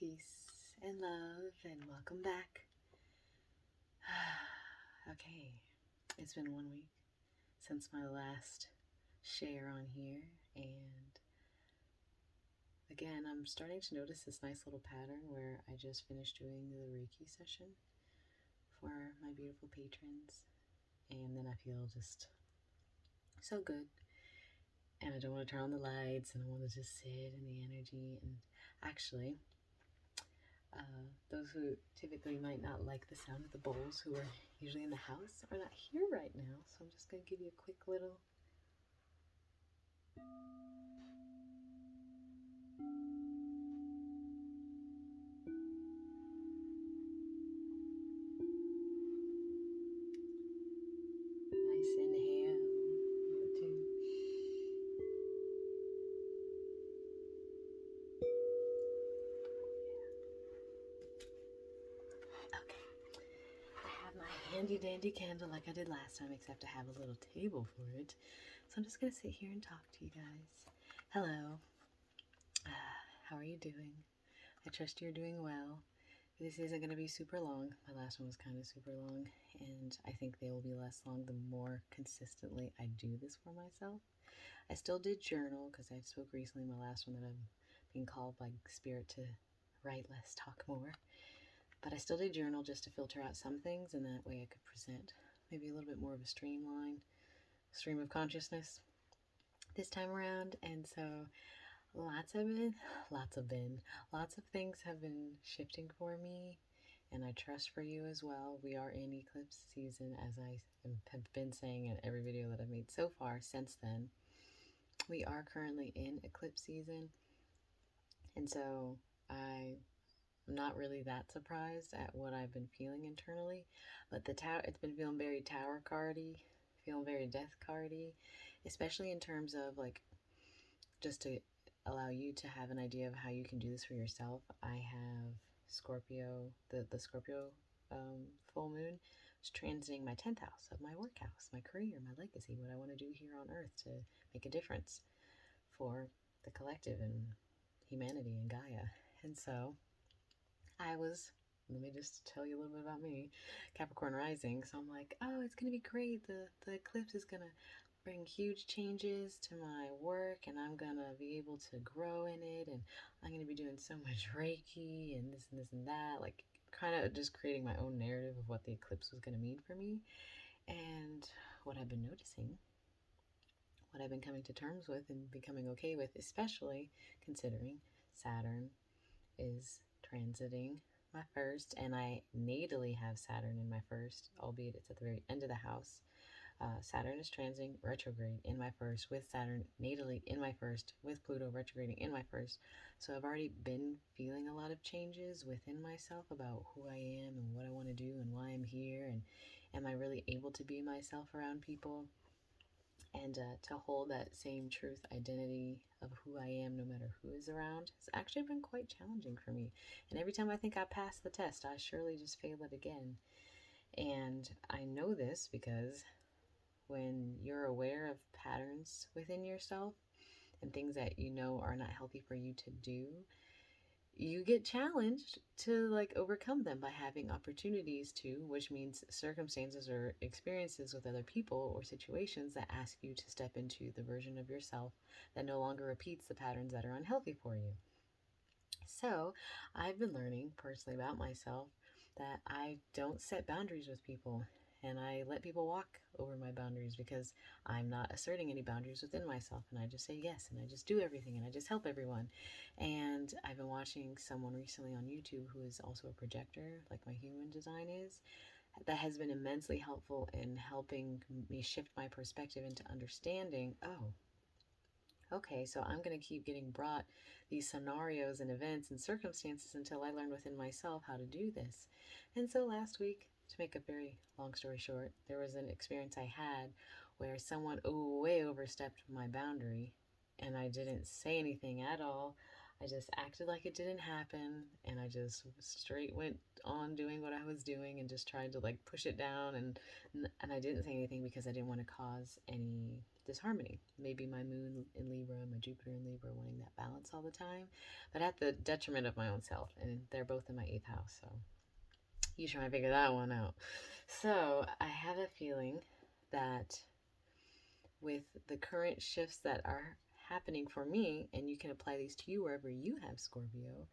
peace and love, and welcome back. Okay, it's been 1 week since my last share on here, and again, I'm starting to notice this nice little pattern where I just finished doing the Reiki session for my beautiful patrons, and then I feel just so good. And I don't want to turn on the lights, and I want to just sit in the energy. And actually, those who typically might not like the sound of the bowls, who are usually in the house, are not here right now. So I'm just going to give you a quick little. Nice inhale. Number two. Okay. I have my handy dandy candle like I did last time, except I have a little table for it. So I'm just going to sit here and talk to you guys. Hello. How are you doing? I trust you're doing well. This isn't going to be super long. My last one was kind of super long, and I think they will be less long the more consistently I do this for myself. I still did journal because I spoke recently in my last one that I'm being called by Spirit to write less, talk more. But I still did journal just to filter out some things, and that way I could present maybe a little bit more of a stream of consciousness this time around. And so lots of things have been shifting for me, and I trust for you as well. We are in eclipse season, as I have been saying in every video that I've made so far since then. We are currently in eclipse season, and so I'm not really that surprised at what I've been feeling internally, but it's been feeling very tower cardy, feeling very death cardy, especially in terms of like just to allow you to have an idea of how you can do this for yourself. I have Scorpio, the Scorpio full moon is transiting my 10th house of my work house, my career, my legacy, what I want to do here on earth to make a difference for the collective and humanity and Gaia. And so let me just tell you a little bit about me, Capricorn rising. So I'm like, oh, it's going to be great. The eclipse is going to bring huge changes to my work, and I'm going to be able to grow in it, and I'm going to be doing so much Reiki and this and that, like kind of just creating my own narrative of what the eclipse was going to mean for me. And what I've been noticing, what I've been coming to terms with and becoming okay with, especially considering Saturn is transiting my first, and I natally have Saturn in my first, albeit it's at the very end of the house. Saturn is transiting retrograde in my first, with Saturn natally in my first, with Pluto retrograding in my first. So I've already been feeling a lot of changes within myself about who I am and what I want to do and why I'm here, and am I really able to be myself around people, and to hold that same truth identity of who I am no matter who is around has actually been quite challenging for me. And every time I think I passed the test, I surely just fail it again. And I know this because when you're aware of patterns within yourself and things that you know are not healthy for you to do, you get challenged to like overcome them by having opportunities to, which means circumstances or experiences with other people or situations that ask you to step into the version of yourself that no longer repeats the patterns that are unhealthy for you. So I've been learning personally about myself that I don't set boundaries with people, and I let people walk over my boundaries because I'm not asserting any boundaries within myself, and I just say yes, and I just do everything, and I just help everyone. And I've been watching someone recently on YouTube who is also a projector, like my human design is, that has been immensely helpful in helping me shift my perspective into understanding, oh, okay, so I'm going to keep getting brought these scenarios and events and circumstances until I learn within myself how to do this. And so last week, to make a very long story short, there was an experience I had where someone way overstepped my boundary, and I didn't say anything at all. I just acted like it didn't happen, and I just straight went on doing what I was doing and just tried to like push it down, and I didn't say anything because I didn't want to cause any disharmony. Maybe my moon in Libra, my Jupiter in Libra, wanting that balance all the time, but at the detriment of my own self, and they're both in my 8th house, so you try and figure that one out. So I have a feeling that with the current shifts that are happening for me, and you can apply these to you wherever you have Scorpio.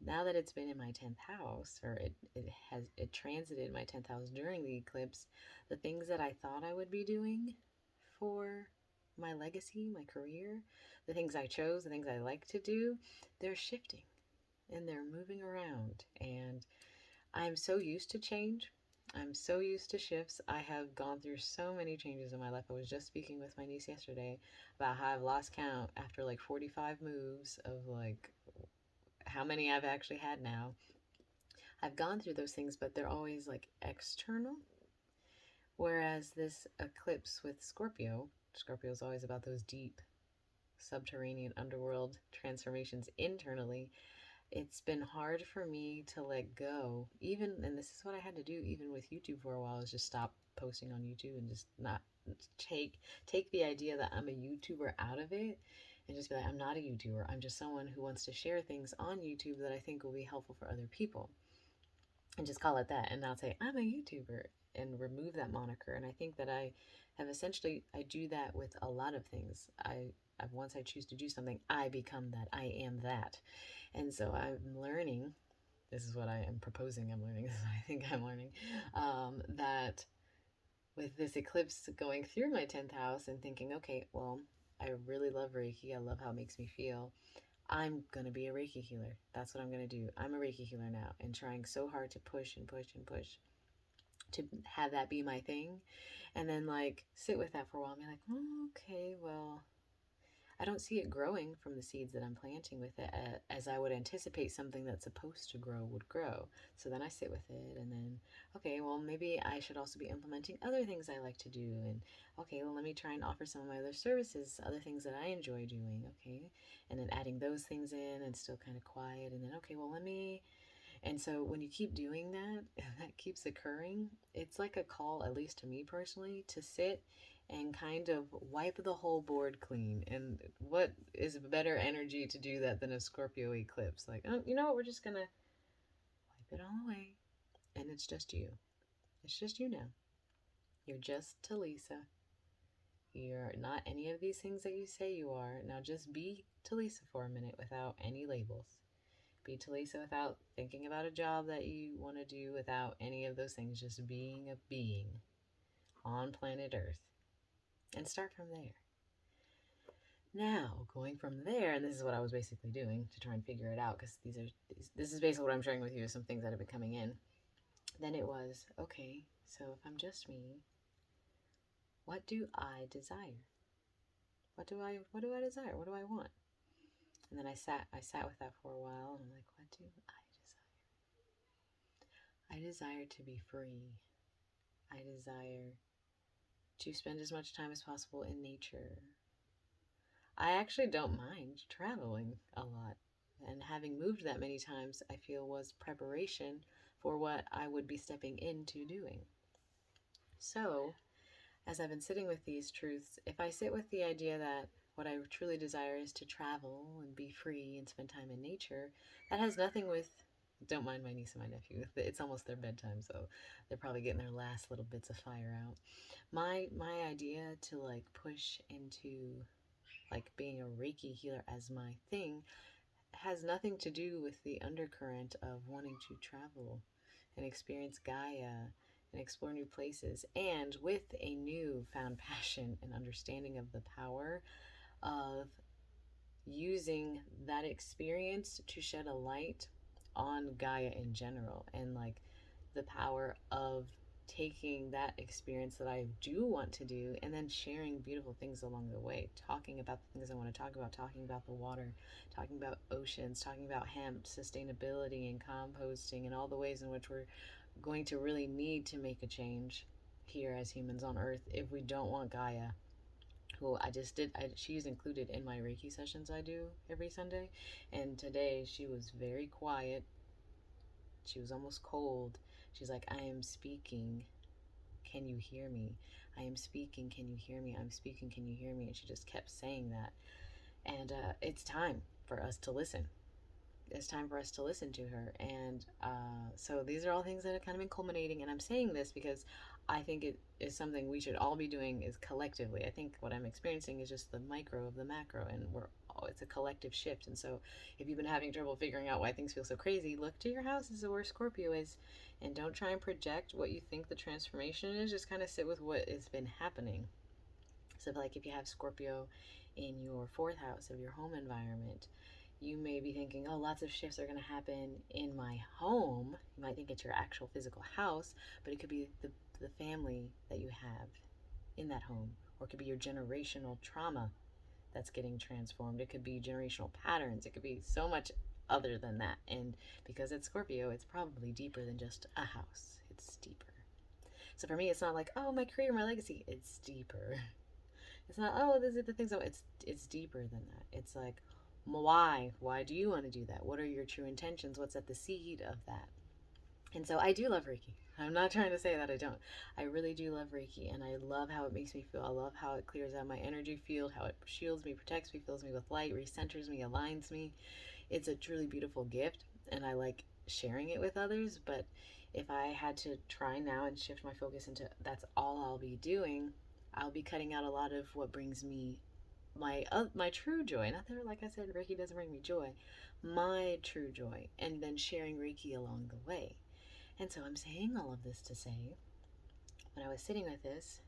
Now that it's been in my 10th house, or it transited my 10th house during the eclipse, the things that I thought I would be doing for my legacy, my career, the things I chose, the things I like to do, they're shifting and they're moving around. And I'm so used to change. I'm so used to shifts. I have gone through so many changes in my life. I was just speaking with my niece yesterday about how I've lost count after like 45 moves of like how many I've actually had now. I've gone through those things, but they're always like external. Whereas this eclipse with Scorpio, Scorpio is always about those deep subterranean underworld transformations internally. It's been hard for me to let go, even, and this is what I had to do even with YouTube for a while, is just stop posting on YouTube and just not take the idea that I'm a YouTuber out of it, and just be like, I'm not a YouTuber. I'm just someone who wants to share things on YouTube that I think will be helpful for other people, and just call it that, and not say I'm a YouTuber and remove that moniker. And I think that I have essentially, I do that with a lot of things. Once I choose to do something, I become that. I am that. And so I'm learning, this is what I am proposing I'm learning, this is what I think I'm learning, that with this eclipse going through my 10th house and thinking, okay, well, I really love Reiki. I love how it makes me feel. I'm going to be a Reiki healer. That's what I'm going to do. I'm a Reiki healer now, and trying so hard to push and push and push to have that be my thing. And then like sit with that for a while and be like, oh, okay, well, I don't see it growing from the seeds that I'm planting with it as I would anticipate something that's supposed to grow would grow. So then I sit with it, and then, okay, well, maybe I should also be implementing other things I like to do. And okay, well, let me try and offer some of my other services, other things that I enjoy doing. Okay. And then adding those things in and still kind of quiet. And then, okay, well, let me. And so when you keep doing that, that keeps occurring, it's like a call, at least to me personally, to sit and kind of wipe the whole board clean. And what is better energy to do that than a Scorpio eclipse? Like, oh, you know what? We're just going to wipe it all away. And it's just you. It's just you now. You're just Talisa. You're not any of these things that you say you are. Now just be Talisa for a minute without any labels. Be Talisa without thinking about a job that you want to do, without any of those things. Just being a being on planet Earth. And start from there. Now, going from there, and this is what I was basically doing to try and figure it out, because this is basically what I'm sharing with you, some things that have been coming in. Then it was, okay, so if I'm just me, what do I desire? What do I desire? What do I want? And then I sat with that for a while, and I'm like, what do I desire? I desire to be free. I desire to spend as much time as possible in nature. I actually don't mind traveling a lot. And having moved that many times, I feel was preparation for what I would be stepping into doing. So, as I've been sitting with these truths, if I sit with the idea that what I truly desire is to travel and be free and spend time in nature, that has nothing with, don't mind my niece and my nephew, it's almost their bedtime, so they're probably getting their last little bits of fire out. My idea to like push into like being a Reiki healer as my thing has nothing to do with the undercurrent of wanting to travel and experience Gaia and explore new places, and with a new found passion and understanding of the power of using that experience to shed a light on Gaia in general, and like the power of taking that experience that I do want to do and then sharing beautiful things along the way, talking about the things I want to talk about, talking about the water, talking about oceans, talking about hemp, sustainability and composting, and all the ways in which we're going to really need to make a change here as humans on Earth if we don't want Gaia who she's included in my Reiki sessions I do every Sunday. And today she was very quiet. She was almost cold. She's like, I am speaking. Can you hear me? I am speaking. Can you hear me? I'm speaking. Can you hear me? And she just kept saying that. And it's time for us to listen. It's time for us to listen to her. And so these are all things that have kind of been culminating. And I'm saying this because I think it is something we should all be doing is collectively. I think what I'm experiencing is just the micro of the macro, and it's a collective shift. And so if you've been having trouble figuring out why things feel so crazy, look to your houses where Scorpio is, and don't try and project what you think the transformation is. Just kind of sit with what has been happening. So like if you have Scorpio in your fourth house of your home environment, you may be thinking, oh, lots of shifts are going to happen in my home. You might think it's your actual physical house, but it could be the family that you have in that home, or it could be your generational trauma that's getting transformed. It could be generational patterns. It could be so much other than that. And because it's Scorpio, it's probably deeper than just a house. It's deeper. So for me, it's not like, oh, my career, my legacy. It's deeper. It's not, oh, these are the things. It's deeper than that. It's like, why do you want to do that? What are your true intentions? What's at the seed of that? And so I do love Reiki. I'm not trying to say that I don't. I really do love Reiki, and I love how it makes me feel. I love how it clears out my energy field, how it shields me, protects me, fills me with light, recenters me, aligns me. It's a truly beautiful gift, and I like sharing it with others. But if I had to try now and shift my focus into that's all I'll be doing, I'll be cutting out a lot of what brings me my true joy. Not that, like I said, Reiki doesn't bring me joy. My true joy, and then sharing Reiki along the way. And so I'm saying all of this to say, when I was sitting with this,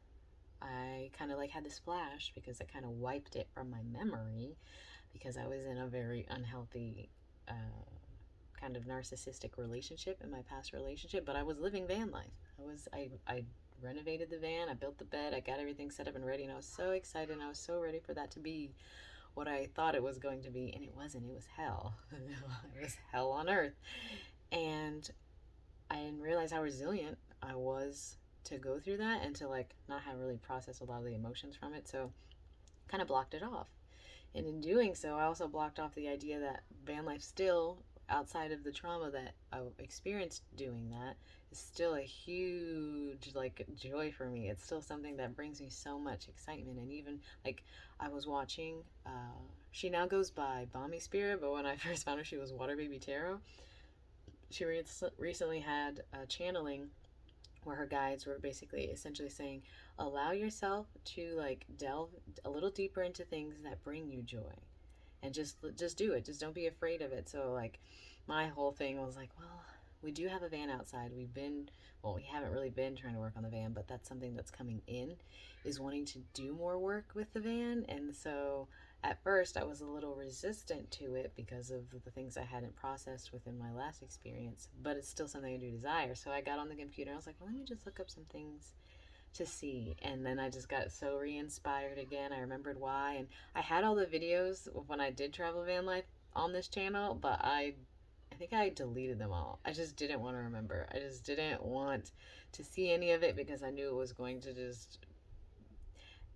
I kind of like had this flash because it kind of wiped it from my memory, because I was in a very unhealthy kind of narcissistic relationship in my past relationship, but I was living van life. I renovated the van, I built the bed, I got everything set up and ready, and I was so excited, and I was so ready for that to be what I thought it was going to be, and it wasn't. It was hell. It was hell on earth. And I didn't realize how resilient I was to go through that, and to like not have really processed a lot of the emotions from it. So kind of blocked it off. And in doing so, I also blocked off the idea that van life still, outside of the trauma that I experienced doing that, is still a huge like joy for me. It's still something that brings me so much excitement. And even like I was watching, she now goes by Balmy Spirit, but when I first found her, she was Water Baby Tarot. She recently had a channeling where her guides were basically essentially saying, allow yourself to like delve a little deeper into things that bring you joy, and just do it. Just don't be afraid of it. So like my whole thing was like, well, we do have a van outside. We haven't really been trying to work on the van, but that's something that's coming in, is wanting to do more work with the van. And so at first I was a little resistant to it because of the things I hadn't processed within my last experience, but it's still something I do desire. So I got on the computer and I was like, well, let me just look up some things to see. And then I just got so re-inspired again. I remembered why. And I had all the videos when I did travel van life on this channel, but I think I deleted them all. I just didn't want to remember. I just didn't want to see any of it because I knew it was going to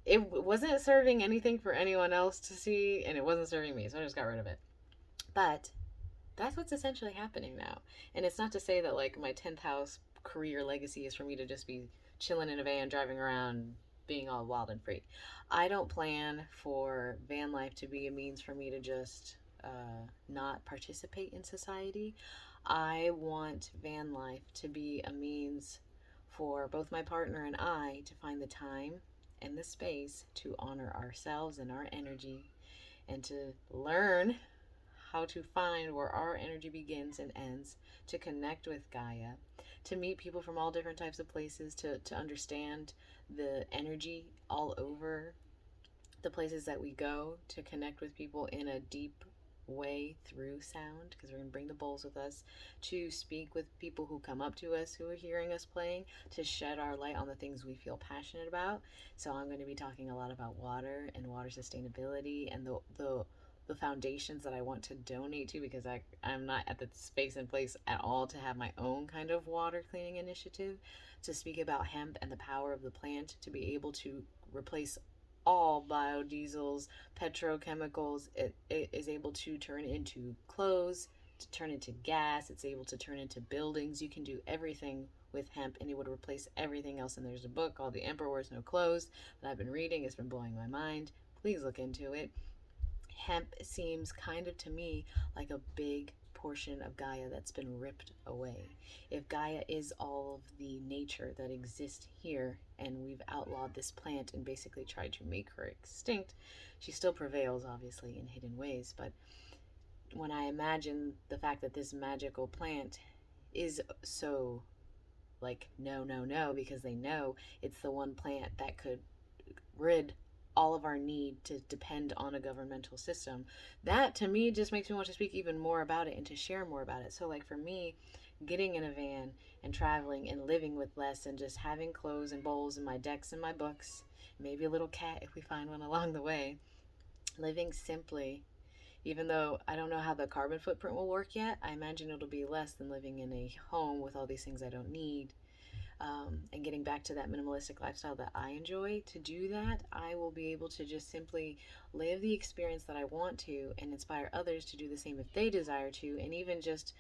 it wasn't serving anything for anyone else to see, and it wasn't serving me, so I just got rid of it. But that's what's essentially happening now. And it's not to say that like my 10th house career legacy is for me to just be chilling in a van, driving around, being all wild and free. I don't plan for van life to be a means for me to just not participate in society. I want van life to be a means for both my partner and I to find the time and the space to honor ourselves and our energy, and to learn how to find where our energy begins and ends, to connect with Gaia, to meet people from all different types of places, to understand the energy all over the places that we go, to connect with people in a deep way through sound, because we're going to bring the bowls with us, to speak with people who come up to us who are hearing us playing, to shed our light on the things we feel passionate about. So I'm going to be talking a lot about water and water sustainability, and the foundations that I want to donate to, because I'm not at the space and place at all to have my own kind of water cleaning initiative, to speak about hemp and the power of the plant to be able to replace all biodiesels, petrochemicals. It is able to turn into clothes, to turn into gas. It's able to turn into buildings. You can do everything with hemp, and it would replace everything else. And there's a book called The Emperor Wears No Clothes that I've been reading. It's been blowing my mind. Please look into it. Hemp seems kind of to me like a big portion of Gaia that's been ripped away. If Gaia is all of the nature that exists here and we've outlawed this plant and basically tried to make her extinct, she still prevails, obviously, in hidden ways. But when I imagine the fact that this magical plant is so like, no, no, no, because they know it's the one plant that could rid all of our need to depend on a governmental system. That to me just makes me want to speak even more about it and to share more about it. So, like for me, getting in a van and traveling and living with less and just having clothes and bowls and my decks and my books, maybe a little cat if we find one along the way, living simply. Even though I don't know how the carbon footprint will work yet, I imagine it'll be less than living in a home with all these things I don't need, and getting back to that minimalistic lifestyle that I enjoy. To do that, I will be able to just simply live the experience that I want to and inspire others to do the same if they desire to, and even just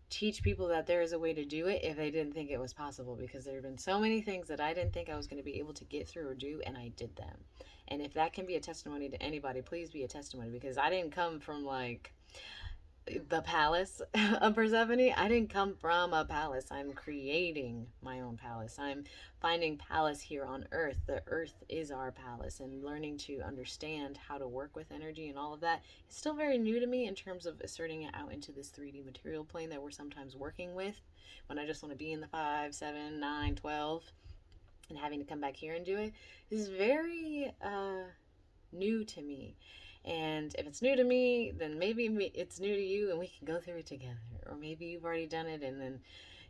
teach people that there is a way to do it if they didn't think it was possible, because there have been so many things that I didn't think I was going to be able to get through or do, and I did them. And if that can be a testimony to anybody, please be a testimony, because I didn't come from like the palace of Persephone. I didn't come from a palace. I'm creating my own palace. I'm finding palace here on earth. The earth is our palace, and learning to understand how to work with energy and all of that is still very new to me in terms of asserting it out into this 3D material plane that we're sometimes working with when I just want to be in the 5, 7, 9, 12, and having to come back here and do it is very new to me. And if it's new to me, then maybe it's new to you and we can go through it together. Or maybe you've already done it and then,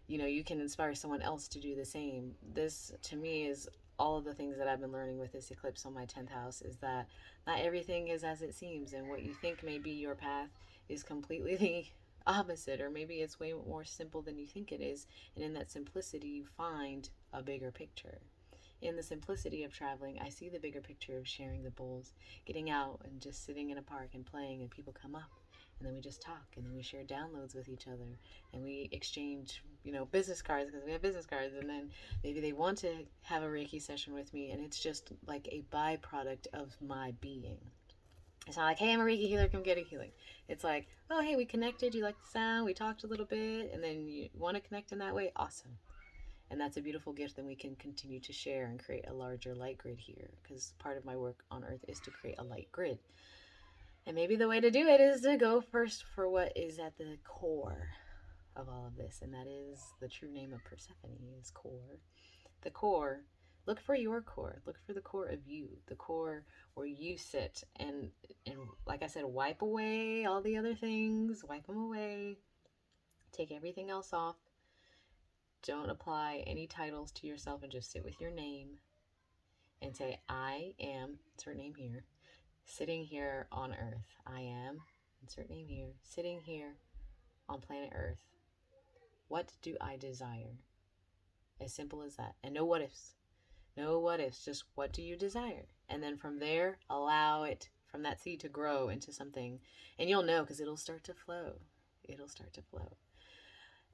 you can inspire someone else to do the same. This, to me, is all of the things that I've been learning with this eclipse on my 10th house, is that not everything is as it seems. And what you think may be your path is completely the opposite. Or maybe it's way more simple than you think it is. And in that simplicity, you find a bigger picture. In the simplicity of traveling, I see the bigger picture of sharing the bowls, getting out and just sitting in a park and playing, and people come up, and then we just talk, and then we share downloads with each other, and we exchange, business cards, because we have business cards, and then maybe they want to have a Reiki session with me, and it's just like a byproduct of my being. It's not like, hey, I'm a Reiki healer, come get a healing. It's like, oh, hey, we connected, you like the sound, we talked a little bit, and then you want to connect in that way, awesome. And that's a beautiful gift that we can continue to share and create a larger light grid here, because part of my work on earth is to create a light grid. And maybe the way to do it is to go first for what is at the core of all of this, and that is the true name of Persephone is core. The core, look for your core. Look for the core of you, the core where you sit, and like I said, wipe away all the other things, wipe them away, take everything else off. Don't apply any titles to yourself and just sit with your name and say, I am, insert name here, sitting here on Earth. I am, insert name here, sitting here on planet Earth. What do I desire? As simple as that. And no what ifs. No what ifs. Just what do you desire? And then from there, allow it, from that seed, to grow into something. And you'll know, because it'll start to flow. It'll start to flow.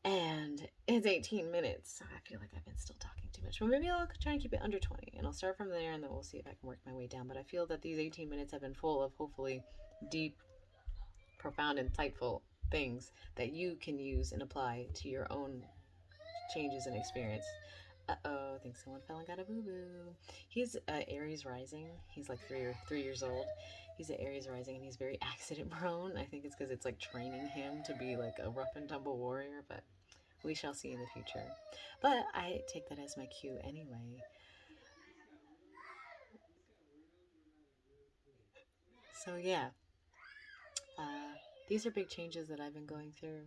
And it's 18 minutes. I feel like I've been still talking too much. But maybe I'll try and keep it under 20. And I'll start from there, and then we'll see if I can work my way down. But I feel that these 18 minutes have been full of hopefully deep, profound, insightful things that you can use and apply to your own changes and experience. Uh-oh, I think someone fell and got a boo-boo. He's Aries rising. He's like 3 years old. He's an Aries rising, and he's very accident prone. I think it's because it's like training him to be like a rough and tumble warrior, but we shall see in the future. But I take that as my cue anyway. So yeah, these are big changes that I've been going through.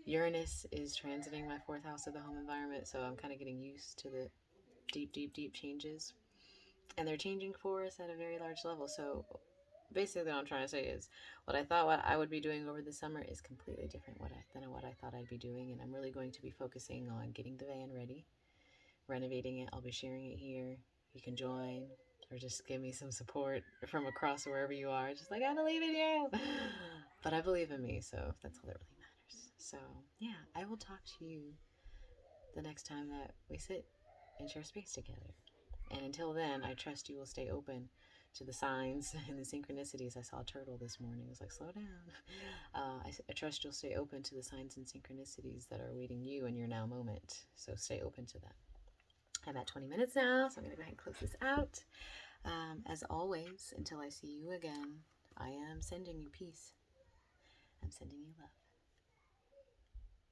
Uranus is transiting my 4th house of the home environment, so I'm kind of getting used to the deep, deep, deep changes. And they're changing for us at a very large level. So basically what I'm trying to say is what I would be doing over the summer is completely different than what I thought I'd be doing. And I'm really going to be focusing on getting the van ready, renovating it. I'll be sharing it here. You can join. or just give me some support from across wherever you are. Just like, I believe in you. But I believe in me, so that's all that really matters. So, yeah, I will talk to you the next time that we sit and share space together. And until then, I trust you will stay open to the signs and the synchronicities. I saw a turtle this morning. I was like, slow down. I trust you'll stay open to the signs and synchronicities that are awaiting you in your now moment. So stay open to them. I'm at 20 minutes now, so I'm going to go ahead and close this out. As always, until I see you again, I am sending you peace. I'm sending you love.